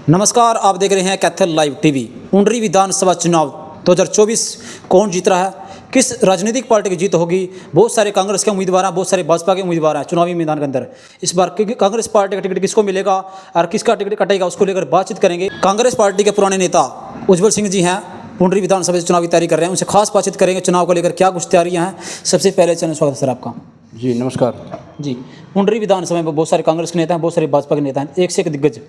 नमस्कार, आप देख रहे हैं कैथल लाइव टीवी। पुंडरी विधानसभा चुनाव 2024 कौन जीत रहा है, किस राजनीतिक पार्टी की जीत होगी। बहुत सारे कांग्रेस के उम्मीदवार हैं, बहुत सारे भाजपा के उम्मीदवार हैं चुनावी मैदान के अंदर। इस बार कांग्रेस पार्टी का टिकट किसको मिलेगा और किसका टिकट कटेगा, उसको लेकर बातचीत करेंगे। कांग्रेस पार्टी के पुराने नेता उज्जवल सिंह जी हैं, पुंडरी विधानसभा से चुनावी तैयारी कर रहे हैं, उनसे खास बातचीत करेंगे चुनाव को लेकर क्या कुछ तैयारियां हैं। सबसे पहले चैनल स्वागत है सर आपका। जी नमस्कार जी, पुंडरी विधानसभा में बहुत सारे कांग्रेस के नेता हैं, बहुत सारे भाजपा के नेता हैं, एक से एक दिग्गज।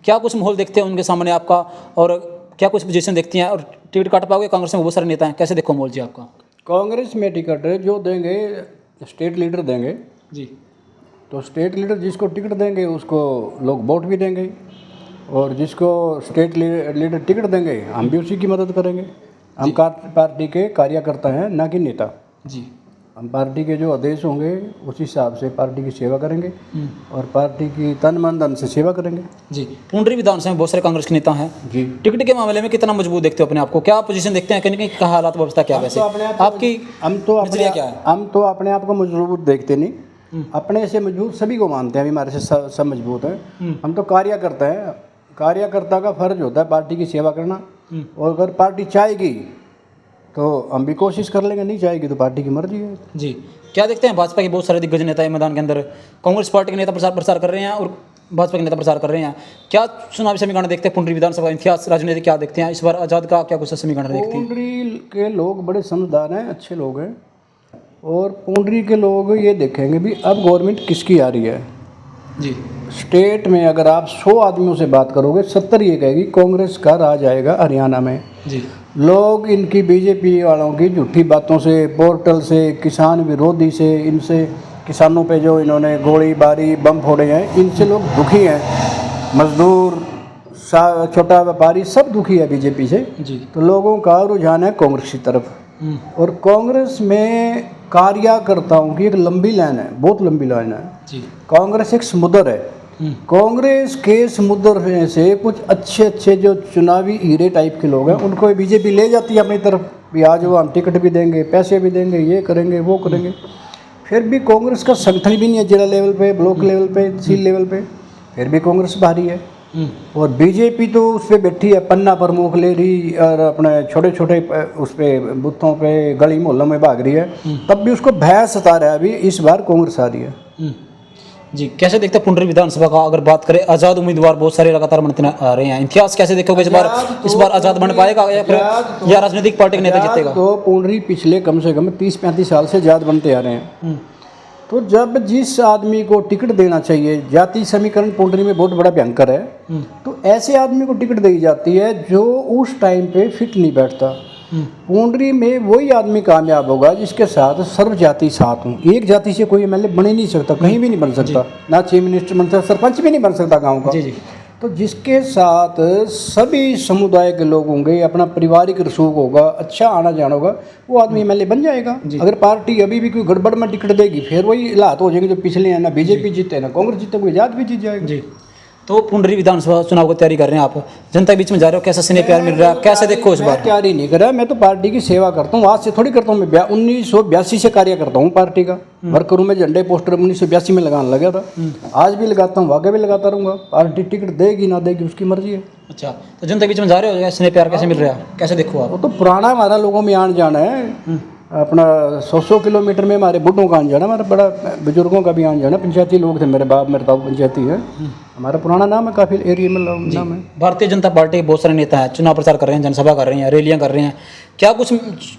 क्या कुछ माहौल देखते हैं उनके सामने आपका, और क्या कुछ पोजीशन देखती हैं, और टिकट काट पाओगे? कांग्रेस में बहुत सारे नेता हैं, कैसे देखो माहौल जी आपका? कांग्रेस में टिकट जो देंगे स्टेट लीडर देंगे जी, तो स्टेट लीडर जिसको टिकट देंगे उसको लोग वोट भी देंगे, और जिसको स्टेट लीडर टिकट देंगे हम भी उसी की मदद करेंगे। हम पार्टी के कार्यकर्ता हैं, ना कि नेता। जी, हम पार्टी के जो आदेश होंगे उस हिसाब से पार्टी की सेवा करेंगे और पार्टी की तन मन धन से सेवा करेंगे। जी, पुंडरी विधानसभा में बहुत सारे कांग्रेस के नेता हैं जी। टिकट के मामले में कितना मजबूत देखते हो अपने आप को? क्या पोजीशन देखते हैं, कहीं क्या हालात व्यवस्था क्या वैसे आपकी? हम तो अपने आप को मजबूत देखते नहीं, अपने से मजबूत सभी को मानते हैं। अभी हमारे से सब मजबूत हैं। हम तो कार्यकर्ता हैं, कार्यकर्ता का फर्ज होता है पार्टी की सेवा करना, और अगर पार्टी चाहेगी तो हम भी कोशिश कर लेंगे, नहीं चाहेगी तो पार्टी की मर्जी है। जी, क्या देखते हैं भाजपा के बहुत सारे दिग्गज नेता है मैदान के अंदर, कांग्रेस पार्टी के नेता प्रचार कर रहे हैं और भाजपा के नेता प्रचार कर रहे हैं। क्या चुनावी समीकरण देखते हैं पुंडरी विधानसभा इतिहास राजनीति क्या देखते हैं इस बार? आज़ाद का क्या कुछ समीकरण देखते हैं? पुंडरी के लोग बड़े समझदार हैं, अच्छे लोग हैं, और पुंडरी के लोग ये देखेंगे भी अब गवर्नमेंट किसकी आ रही है। जी, स्टेट में अगर आप 100 आदमियों से बात करोगे 70 ये कहेगी कांग्रेस का राज आएगा हरियाणा में। जी, लोग इनकी बीजेपी वालों की झूठी बातों से, पोर्टल से, किसान विरोधी से, इनसे किसानों पे जो इन्होंने गोलीबारी बम फोड़े हैं, इनसे लोग दुखी हैं। मजदूर, छोटा व्यापारी सब दुखी है बीजेपी से। जी, तो लोगों का रुझान है कांग्रेस की तरफ, और कांग्रेस में कार्यकर्ताओं की एक लंबी लाइन है, बहुत लंबी लाइन है। जी, कांग्रेस एक समुद्र है। कांग्रेस के समुद्र में से कुछ अच्छे अच्छे जो चुनावी हीरे टाइप के लोग हैं उनको बीजेपी ले जाती है अपनी तरफ भी। आज वो हम टिकट भी देंगे, पैसे भी देंगे, ये करेंगे वो करेंगे। फिर भी कांग्रेस का संगठन भी नहीं है जिला लेवल पे, ब्लॉक लेवल पे, तहसील लेवल पे, फिर भी कांग्रेस भारी है। और बीजेपी तो उस पर बैठी है, पन्ना प्रमुख ले रही और अपने छोटे छोटे उस पर बूथों पे गली मोहल्लों में भाग रही है, तब भी उसको भय सता रहा है। अभी इस बार कांग्रेस आ रही है। जी, कैसे देखते हैं पुंडरी विधानसभा का? अगर बात करें, आज़ाद उम्मीदवार बहुत सारे लगातार बनते आ रहे हैं, इतिहास कैसे देखोगे इस बार आज़ाद बन पाएगा या राजनीतिक पार्टी का नेता जीतेगा? तो पुंडरी पिछले कम से कम 30-35 साल से आज़ाद बनते आ रहे हैं। तो जब जिस आदमी को टिकट देना चाहिए, जाति समीकरण पुंडरी में बहुत बड़ा भयंकर है, तो ऐसे आदमी को टिकट दी जाती है जो उस टाइम पे फिट नहीं बैठता। पुंडरी में वही आदमी कामयाब होगा जिसके साथ सर्व जाति साथ हों। एक जाति से कोई एमएलए बन ही नहीं सकता, कहीं भी नहीं बन सकता, ना चीफ मिनिस्टर बन सकता, सरपंच भी नहीं बन सकता गांव का। जी, जी। तो जिसके साथ सभी समुदाय के लोग होंगे, अपना पारिवारिक रसूख होगा, अच्छा आना जाना होगा, वो आदमी एमएलए बन जाएगा। अगर पार्टी अभी भी कोई गड़बड़ में टिकट देगी फिर वही हालात हो जाएंगे जो पिछले हैं, ना बीजेपी जीते ना कांग्रेस जीते, कोई आज़ाद भी जीत जाएगा। जी, तो पुंडरी विधानसभा चुनाव की तैयारी कर रहे हैं आप, जनता के बीच में जा रहे हो, कैसा स्नेह प्यार मिल रहा है, कैसे देखो इस बार? तैयारी नहीं कर रहा, मैं तो पार्टी की सेवा करता हूँ। आज से थोड़ी करता हूँ, मैं 1982 से कार्य करता हूँ पार्टी का। वर्करों में झंडे पोस्टर 1982 में लगाने लगा था, आज भी लगाता हूँ, आगे भी लगाता रहूँगा। पार्टी टिकट देगी ना देगी उसकी मर्जी है। अच्छा, तो जनता के बीच में जा रहे हो, स्नेह प्यार कैसे मिल रहा है, कैसे देखो आप? वो तो पुराना हमारा लोगों में आन जाना है, अपना 100 किलोमीटर में हमारे बुढ़ों का आन जाना, हमारा बड़ा बुजुर्गों का भी आन जाना। पंचायती लोग थे, मेरे बाप मेरे ताऊ पंचायती है, हमारा पुराना नाम है, काफ़ी एरिया में नाम है। भारतीय जनता पार्टी के बहुत सारे नेता हैं, चुनाव प्रचार कर रहे हैं, जनसभा कर रहे हैं, रैलियां कर रहे हैं। क्या कुछ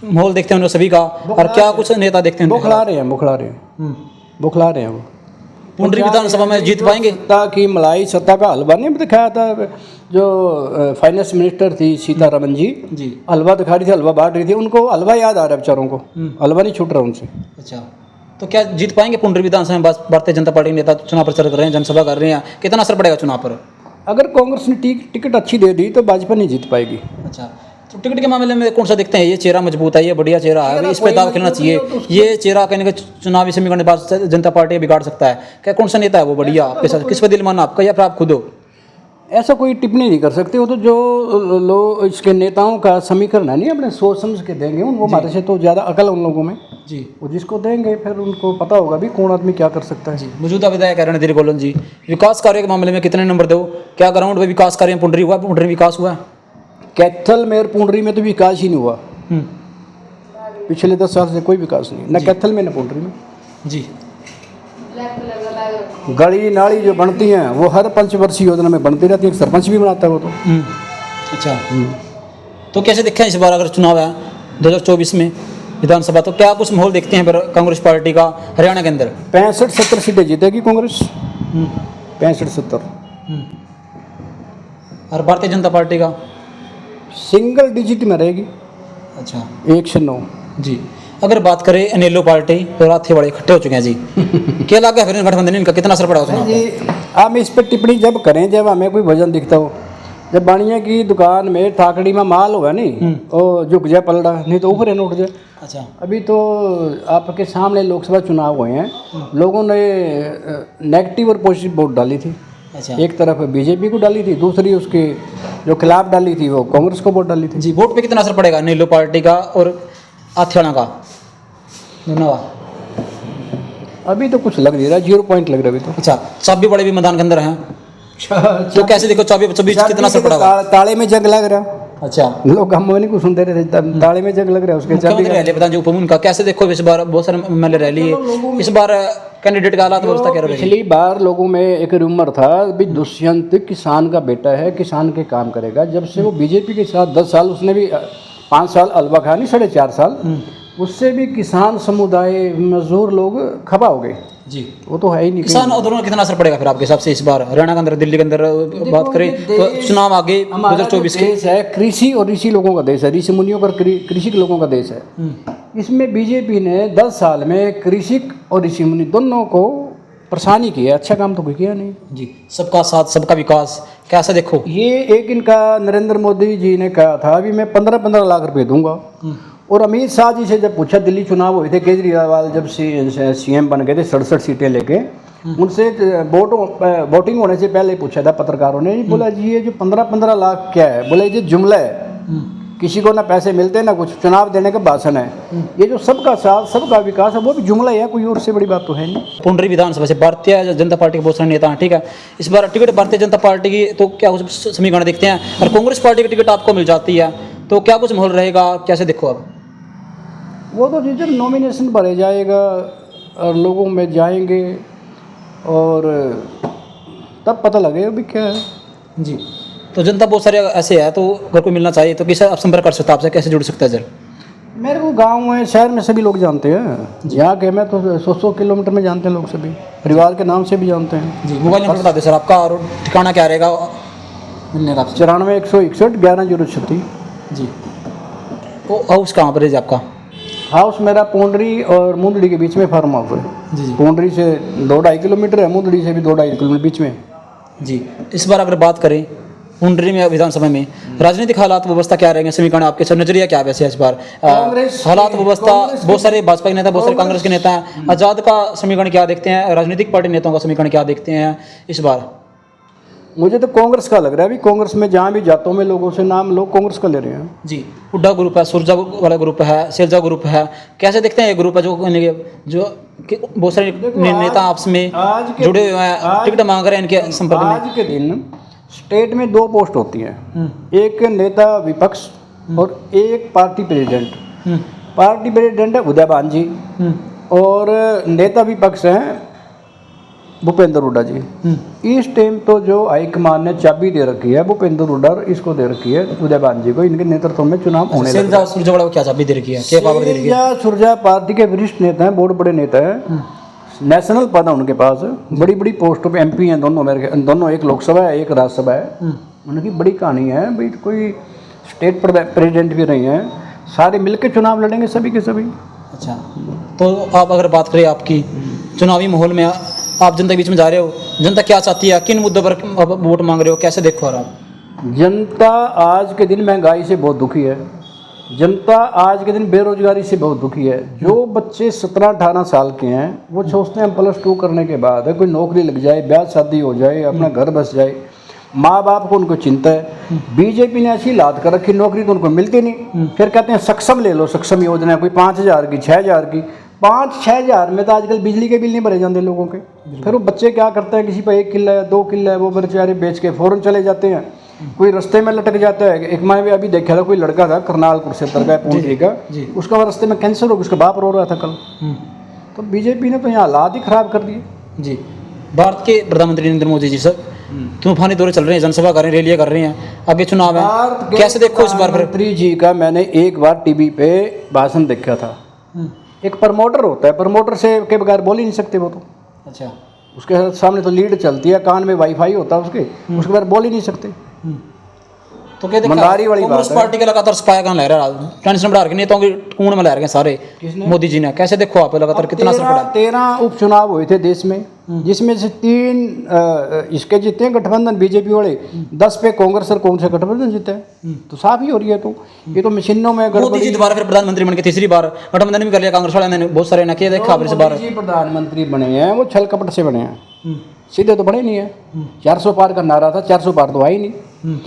माहौल देखते हैं उन सभी का, और क्या कुछ नेता देखते हैं? बुखला रहे हैं वो। पुंडरी विधानसभा में जीत पाएंगे? सत्ता की मलाई, सत्ता का हलवा नहीं दिखाया था जो फाइनेंस मिनिस्टर थी सीतारमन जी, हलवा दिखा रही थी, हलवा बांट रही थी, उनको हलवा याद आ रहा है बेचारों को, हलवा नहीं छूट रहा उनसे। अच्छा, तो क्या जीत पाएंगे पुंडरी विधानसभा में? भारतीय जनता पार्टी के नेता चुनाव प्रचार कर रहे हैं, जनसभा कर रहे हैं, कितना असर पड़ेगा चुनाव पर? अगर कांग्रेस ने टिकट अच्छी दे दी तो भाजपा नहीं जीत पाएगी। अच्छा, तो टिकट के मामले में कौन सा देखते हैं? ये चेहरा मजबूत है, ये बढ़िया चेहरा है, इस पर दाव खेलना चाहिए, ये चेहरा कहने का चुनावी समीकरण भारतीय जनता पार्टी बिगाड़ सकता है, क्या कौन सा नेता है वो बढ़िया आपके साथ? किस पर दिल माना आपका, या फिर आप खुद हो? ऐसा कोई टिप्पणी नहीं कर सकते। वो तो जो लोग इसके नेताओं का समीकरण है नहीं, अपने सोच समझ के देंगे उनको, हमारे से तो ज़्यादा अकल उन लोगों में जी। वो जिसको देंगे फिर उनको पता होगा भी कौन आदमी क्या कर सकता है। जी, मौजूदा विधायक रणधीर गोलन जी, विकास कार्य के मामले में कितने नंबर दो? क्या ग्राउंड में विकास कार्य में पुंडरी हुआ, पुंडरी विकास हुआ? कैथल में और पुंडरी में तो विकास ही नहीं हुआ। पिछले 10 साल से कोई विकास नहीं, न कैथल में न पुंडरी में। जी। गली नाली जो बनती हैं वो हर पंचवर्षीय योजना में बनती रहती है, सरपंच भी बनाता है वो तो। अच्छा। तो कैसे देखें इस बार अगर चुनाव है 2024 में विधानसभा, तो क्या कुछ माहौल देखते हैं फिर कांग्रेस पार्टी का हरियाणा के अंदर? 65-70 सीटें जीतेगी कांग्रेस, 65-70। और भारतीय जनता पार्टी का? सिंगल डिजिट में रहेगी। अच्छा। 1 से 9। जी। अगर बात करें अनेलो पार्टी और हाथीवाड़ी इकट्ठे हो चुके हैं जी, क्या लगा फिर गठबंधन इनका कितना असर पड़ा उसमें? जी, आप इस पर टिप्पणी जब करें जब हमें कोई वजन दिखता हो। जब बाणिया की दुकान में ठाकड़ी में माल होगा नहीं और झुक जाए पलड़ा, नहीं तो ऊपर उठ जाए। अच्छा। अभी तो आपके सामने लोकसभा चुनाव हुए हैं, लोगों ने नेगेटिव और पॉजिटिव वोट डाली थी। अच्छा। एक तरफ बीजेपी को डाली थी, दूसरी उसके जो खिलाफ डाली थी वो कांग्रेस को वोट डाली थी। जी। वोट पे कितना असर पड़ेगा अनेलो पार्टी का और हाथीवाड़ा का, दोनों का? अभी तो कुछ लग नहीं रहा, 0 पॉइंट लग रहा है अभी तो। अच्छा। चाबी बड़े भी मैदान के अंदर हैं, तो कैसे देखो चाबी कितना असर पड़ा? ताले में जंग लग रहा। अच्छा। लोग हम नहीं कुछ सुनते रहे, ताले में जंग लग रहा है उसके। मुख्यमंत्री रैली बता जो उपमन का कैसे देखो इस बार बहुत सारे एमएलए रैली है, इस बार कैंडिडेट का हालात व्यवस्था क्या रहेगी? पिछली बार लोगों में एक रूमर था भी दुष्यंत किसान का बेटा है, किसान के काम करेगा। जब से वो बीजेपी के साथ 10 साल, उसने भी 5 साल अलवा खानी, 4.5 साल, उससे भी किसान समुदाय मजदूर लोग खफा हो गए। जी। वो तो है ही नहीं। किसान और दोनों का कितना असर पड़ेगा फिर आपके हिसाब से इस बार हरियाणा के अंदर, दिल्ली के अंदर बात करें तो चुनाव आगे 2024 के? देश है कृषि और ऋषि लोगों का देश है, ऋषि मुनियों और कृषि के लोगों का देश है। इसमें बीजेपी ने 10 साल में कृषि और ऋषि मुनि दोनों को परेशानी की है, अच्छा काम तो कोई किया नहीं। जी। सबका साथ सबका विकास कैसा देखो? ये एक इनका नरेंद्र मोदी जी ने कहा था अभी मैं 15-15 लाख रुपए दूंगा, और अमित शाह जी से जब पूछा, दिल्ली चुनाव हुए थे, केजरीवाल जब सीएम बन गए थे 67 सीटें लेके, उनसे वोटिंग होने से पहले पूछा था पत्रकारों ने, बोला जी ये जो 15-15 लाख क्या है? बोले ये जुमला है, किसी को ना पैसे मिलते ना कुछ, चुनाव देने का भाषण है। ये जो सबका साथ सबका विकास है वो भी जुमला है, कोई और से बड़ी बात तो है नहीं। पुंडरी विधानसभा से भारतीय जनता पार्टी के बहुत सारे नेता हैं, ठीक है, इस बार टिकट भारतीय जनता पार्टी की तो क्या कुछ समीकरण देखते हैं, और कांग्रेस पार्टी की टिकट आपको मिल जाती है तो क्या कुछ माहौल रहेगा, कैसे देखो आप? वो तो जब नॉमिनेशन भरे जाएगा और लोगों में जाएंगे और तब पता लगेगा भी क्या है। जी। तो जनता बहुत सारे ऐसे है, तो अगर कोई मिलना चाहिए तो किसे आप संपर्क कर सकते हैं, आपसे कैसे जुड़ सकता है सर? मेरे को गांव में शहर में सभी लोग जानते हैं, यहाँ के मैं तो 100 किलोमीटर में जानते हैं लोग, सभी परिवार के नाम से भी जानते हैं। जी। मोबाइल नंबर बता दें सर आपका, और ठिकाना क्या रहेगा मिलने का? 94-161-11-036। जी। वो हाउस कहाँ पर है जी आपका? हाउस मेरा पुंडरी और मुंदड़ी के बीच में फार्म हाउस है। जी। पुंडरी से 2-2.5 किलोमीटर है, मुंदड़ी से भी 2-2.5 किलोमीटर बीच में। जी। इस बार अगर बात करें पुंडरी में विधानसभा में राजनीतिक हालात व्यवस्था क्या रहेंगे, समीकरण आपके सर नजरिया क्या वैसे इस बार? हालात व्यवस्था, बहुत सारे भाजपा के नेता, बहुत सारे कांग्रेस के नेता हैं, आज़ाद का समीकरण क्या देखते हैं, राजनीतिक पार्टी नेताओं का समीकरण क्या देखते हैं इस बार? मुझे तो कांग्रेस का लग रहा है। अभी कांग्रेस में जहाँ भी जाता हूँ मैं लोगों से, नाम लोग कांग्रेस का ले रहे हैं। जी। हुड्डा ग्रुप है, सुरजा वाला ग्रुप है, शेरजा ग्रुप है, कैसे देखते हैं ये ग्रुप है जो बहुत सारे नेता आपस में जुड़े हुए हैं, टिकट मांग रहे हैं इनके संपर्क में? आज के दिन स्टेट में 2 पोस्ट होती हैं, एक नेता विपक्ष और एक पार्टी प्रेसिडेंट। पार्टी प्रेसिडेंट है उदयभान जी और नेता विपक्ष हैं भूपेंद्र हुड्डा जी। इस टाइम तो जो हाईकमान ने चाबी दे रखी है भूपेंद्र हुड्डा इसको दे रखी है उदयभान जी को, इनके नेतृत्व में चुनाव होने लगे। सुरजा वाला को क्या चाबी दे रखी है, क्या पावर दे रखी है? सुरजा पार्टी के वरिष्ठ नेता हैं, बहुत बड़े नेता हैं, नेशनल पद है उनके पास, बड़ी बड़ी पोस्टों पे MP हैं दोनों, मेरे दोनों, एक लोकसभा है एक राज्यसभा है। उनकी बड़ी कहानी है भाई, कोई स्टेट प्रेसिडेंट भी रही हैं, सारे मिलकर चुनाव लड़ेंगे सभी के सभी। अच्छा। तो आप अगर बात करें आपकी चुनावी माहौल में, आप जनता के बीच में जा रहे हो, जनता क्या चाहती है, किन मुद्दों पर वोट मांग रहे हो, कैसे देखो आप? जनता आज के दिन महंगाई से बहुत दुखी है, जनता आज के दिन बेरोजगारी से बहुत दुखी है। जो बच्चे 17-18 साल के हैं वो सोचते हैं +2 करने के बाद कोई नौकरी लग जाए, ब्याह शादी हो जाए, अपना घर बस जाए, माँ बाप को उनको चिंता है। बीजेपी ने ऐसी लात कर रखी, नौकरी तो उनको मिलती नहीं। फिर कहते हैं सक्षम ले लो, सक्षम योजना कोई 5,000 की 6,000 की। 5-6 हज़ार में तो आजकल बिजली के बिल नहीं भरे जाते लोगों के। फिर वो बच्चे क्या करते हैं, किसी पर 1 किला है 2 किला है, वो बेचारे बेच के फ़ौरन चले जाते हैं। कोई रास्ते में लटक जाता है। एक मैं भी अभी देखा था, कोई लड़का था करनाल कुरुक्षेत्र का पूंडरी का, उसका रास्ते में कैंसर हो गया, उसका बाप रो रहा था कल। तो बीजेपी ने तो यहाँ हालात ही खराब कर दिए जी। भारत के प्रधानमंत्री नरेंद्र मोदी जी सर तूफानी दौरे चल रहे हैं, जनसभा कर रहे हैं, रैलियां कर रहे हैं, आगे चुनाव है, कैसे देखो इस बार? प्रधानमंत्री जी का मैंने एक बार टीवी पे भाषण देखा था। एक प्रमोटर होता है, प्रमोटर से के बगैर बोल ही नहीं सकते वो तो। अच्छा। उसके सामने तो लीड चलती है, कान में वाईफाई होता है उसके बगैर बोल ही नहीं सकते। तो क्या देखा, मंदारी वाली बात कांग्रेस है। पार्टी का लगातार सफाया कहाँ ले रहा है, टेंशन बढ़ा के नेताओं की कूण में ले रहे हैं सारे मोदी जी ने। कैसे देखो आप लगातार कितना असर पड़ा? 13 उपचुनाव हुए थे देश में, जिसमें से 3 इसके जीते हैं गठबंधन बीजेपी वाले, 10 पे कांग्रेस और कौन से गठबंधन जीते हैं। तो साफ ही हो रही है। तो ये तो मशीनों में मोदी जी दोबारा फिर प्रधानमंत्री बन के तीसरी बार गठबंधन भी कर लिया कांग्रेस वाले ने, बहुत सारे ने किया। देखा इस बार जी प्रधानमंत्री बने हैं वो छल कपट से बने हैं, सीधे तो बने नहीं है। 400 पार का नारा था, 400 पार तो आई नहीं।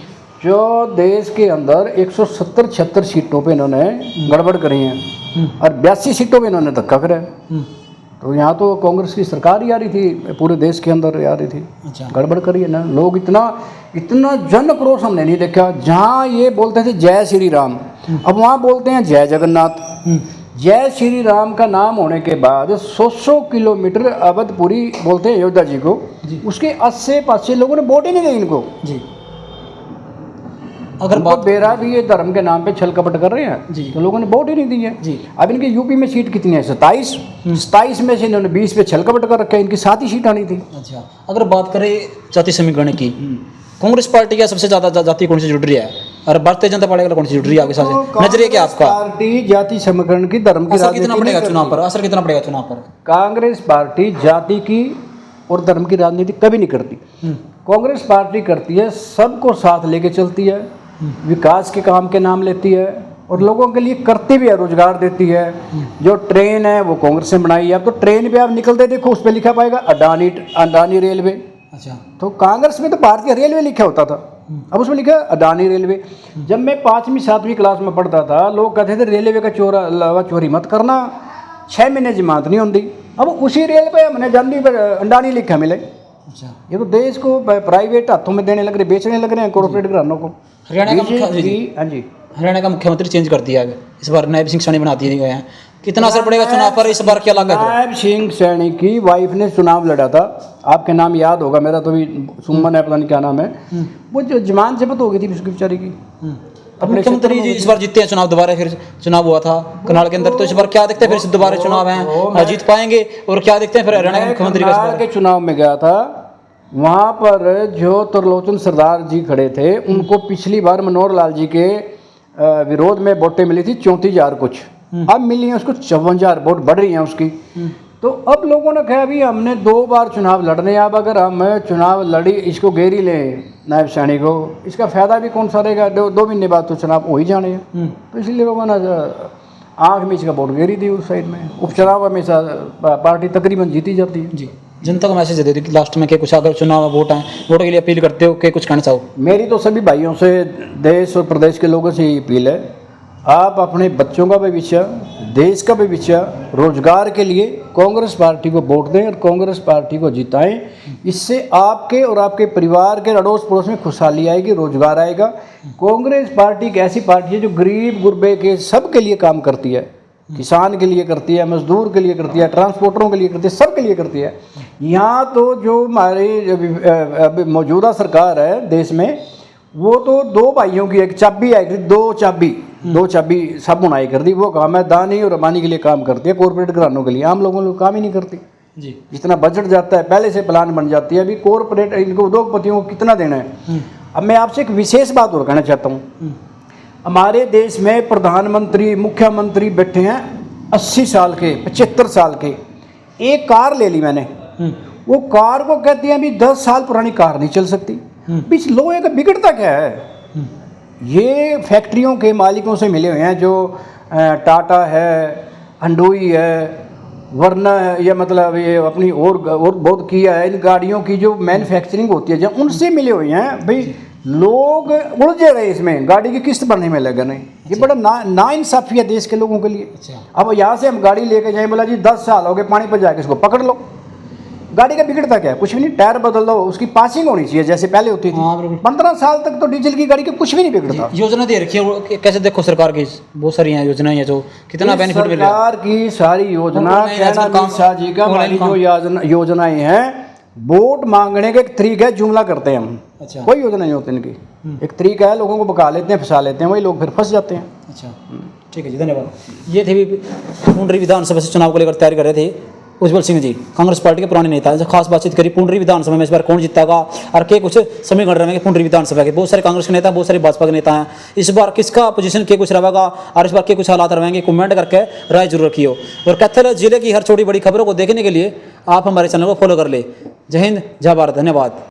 जो देश के अंदर 170-76 सीटों पे इन्होंने गड़बड़ करी है और 82 सीटों पे इन्होंने धक्का करा है। तो यहाँ तो कांग्रेस की सरकार ही आ रही थी, पूरे देश के अंदर आ रही थी। अच्छा। गड़बड़ करी है ना। लोग इतना जन आक्रोश हमने नहीं देखा। जहाँ ये बोलते थे जय श्री राम, अब वहाँ बोलते हैं जय जगन्नाथ। जय श्री राम का नाम होने के बाद 100 किलोमीटर अवधपुरी बोलते हैं अयोध्या जी को, उसके आसे पासे लोगों ने वोट ही नहीं दी इनको जी। अगर बात बेरा भी ये धर्म के नाम पे छल कपट कर रहे हैं जी, तो लोगों ने वोट ही नहीं दी है जी। अब इनके यूपी में सीट कितनी है? 27 में से इन्होंने 20 पे छल कपट कर रखा है, इनकी 7 ही सीट आनी थी। अच्छा। अगर बात करें जाति समीकरण की, कांग्रेस पार्टी का सबसे ज्यादा जाति कौन सी जुड़ रही है और भारतीय जनता पार्टी का कौन सी जुड़ रही है आगे साथ? नजरिए क्या आपका? पार्टी जाति समीकरण की, धर्म की असर कितना पड़ेगा चुनाव पर? असर कितना पड़ेगा चुनाव पर? कांग्रेस पार्टी जाति की और धर्म की राजनीति कभी नहीं करती। कांग्रेस पार्टी करती है सबको साथ लेके चलती है, विकास के काम के नाम लेती है और लोगों के लिए करती भी है, रोजगार देती है। जो ट्रेन है वो कांग्रेस ने बनाई है। अब तो ट्रेन पे आप निकलते देखो उस पर लिखा पाएगा अडानी रेलवे। अच्छा। तो कांग्रेस में तो भारतीय रेलवे लिखा होता था, अब उसमें लिखा अडानी रेलवे। जब मैं 5वीं 7वीं क्लास में पढ़ता था, लोग कहते थे रेलवे का चोरी मत करना, 6 महीने जमात नहीं होती। अब उसी रेल पे हमने जानवी पर अडानी लिखा मिले। अच्छा। ये तो देश को प्राइवेट हाथों में देने लग रहे, बेचने लग रहे हैं कॉर्पोरेट घरानों को। हरियाणा का मुख्यमंत्री चेंज कर दिया है इस बार, नायब सिंह सैनी बना दिए गए हैं। कितना असर पड़ेगा चुनाव पर इस बार? क्या लगा? नायब सिंह सैनी की वाइफ ने चुनाव लड़ा था, आपके नाम याद होगा, मेरा तो भी सुमन है, पता नहीं क्या नाम है। वो जो जमान जब्त हो गई थी उसकी बेचारी की। मुख्यमंत्री जी इस बार जीतते हैं चुनाव, दोबारा फिर चुनाव हुआ था करनाल के अंदर, तो इस बार क्या देखते हैं? फिर दोबारा चुनाव है, जीत पाएंगे? और क्या देखते हैं फिर हरियाणा के मुख्यमंत्री के चुनाव में गया था, वहाँ पर जो त्रिलोचन सरदार जी खड़े थे, उनको पिछली बार मनोहर लाल जी के विरोध में वोटें मिली थी 34,000 कुछ, अब मिली हैं उसको 54,000 वोट बढ़ रही हैं उसकी। तो अब लोगों ने कहा अभी हमने 2 बार चुनाव लड़ने, अब अगर हम चुनाव लड़ी इसको घेरी लें नायब सैनी को, इसका फायदा भी कौन सा रहेगा? 2 महीने बाद तो चुनाव हो ही जाने हैं। तो इसलिए लोगों ने आँख में इसका वोट घेरी दी उस साइड में। उपचुनाव हमेशा पार्टी तकरीबन जीती जाती है जी। जनता को मैसेज दे दो कि लास्ट में क्या कुछ, अगर चुनाव वोट है, वोटों के लिए अपील करते हो, क्या कुछ कहना चाहो? मेरी तो सभी भाइयों से, देश और प्रदेश के लोगों से यही अपील है, आप अपने बच्चों का भविष्य, देश का भविष्य, रोजगार के लिए कांग्रेस पार्टी को वोट दें और कांग्रेस पार्टी को जिताएं। इससे आपके और आपके परिवार के अड़ोस पड़ोस में खुशहाली आएगी, रोजगार आएगा। कांग्रेस पार्टी एक ऐसी पार्टी है जो गरीब गुरबे के सबके लिए काम करती है, किसान के लिए करती है, मजदूर के लिए करती है, ट्रांसपोर्टरों के लिए करती है, सबके लिए करती है। यहाँ तो जो हमारी मौजूदा सरकार है देश में, वो तो 2 भाइयों की एक चाबी आई, 2 चाबी सब बुनाई कर दी। वो काम है दानी और अबानी के लिए काम करती है, कॉर्पोरेट घरानों के लिए, आम लोगों को काम ही नहीं करती जी। जितना बजट जाता है पहले से प्लान बन जाती है, अभी कॉर्पोरेट इनको उद्योगपतियों को कितना देना है। अब मैं आपसे एक विशेष बात और कहना चाहता हूँ, हमारे देश में प्रधानमंत्री मुख्यमंत्री बैठे हैं 80 साल के, 75 साल के। एक कार ले ली मैंने, वो कार को कहते हैं अभी 10 साल पुरानी कार नहीं चल सकती। बीच लोहे का बिगड़ता क्या है? ये फैक्ट्रियों के मालिकों से मिले हुए हैं, जो टाटा है, हंडोई है, वरना ये मतलब ये अपनी और बहुत किया है। इन गाड़ियों की जो मैन्युफैक्चरिंग होती है जब उनसे मिले हुए हैं भाई, लोग उलझे रहे इसमें, गाड़ी की किस्त भरने में लगे नहीं। ये बड़ा नाइंसाफी है देश के लोगों के लिए। अब यहाँ से हम गाड़ी लेके जाएं, बोला जी 10 साल हो गए पानी पर जाके इसको पकड़ लो। गाड़ी का बिगड़ता क्या है? कुछ भी नहीं, टायर बदल दो, उसकी पासिंग होनी चाहिए जैसे पहले होती थी। 15 साल तक तो डीजल की गाड़ी के कुछ भी नहीं बिगड़ता। योजना दे रखी है वो, कैसे देखो सरकार की बहुत सारी हैं योजनाएं हैं जो कितना बेनिफिट मिल रहा है। सरकार की सारी योजना, कहना अमित शाह जी का, हमारी जो योजनाएं हैं, वोट मांगने का एक तरीका है, जुमला करते हैं हम। अच्छा। कोई योजना नहीं होती इनकी, एक तरीका है, लोगों को बका लेते हैं, फंसा लेते हैं, वही लोग फिर फंस जाते हैं। अच्छा, ठीक है जी, धन्यवाद। ये थे पुंडरी विधानसभा से चुनाव को लेकर तैयारी कर रहे थे उज्जवल सिंह जी, कांग्रेस पार्टी के पुराने नेता हैं। खास बातचीत करी पुंडरी विधानसभा में इस बार कौन जीतेगा और के कुछ समीकरण रहेंगे पुंडरी विधानसभा के। बहुत सारे कांग्रेस के नेता, बहुत सारे भाजपा के नेता हैं। इस बार किसका पोजीशन के कुछ रहेगा और इस बार के कुछ हालात रहेंगे, कमेंट करके राय जरूर रखियो। और कैथल जिले की हर छोटी बड़ी खबरों को देखने के लिए आप हमारे चैनल को फॉलो कर ले। जय हिंद, जय भारत, धन्यवाद।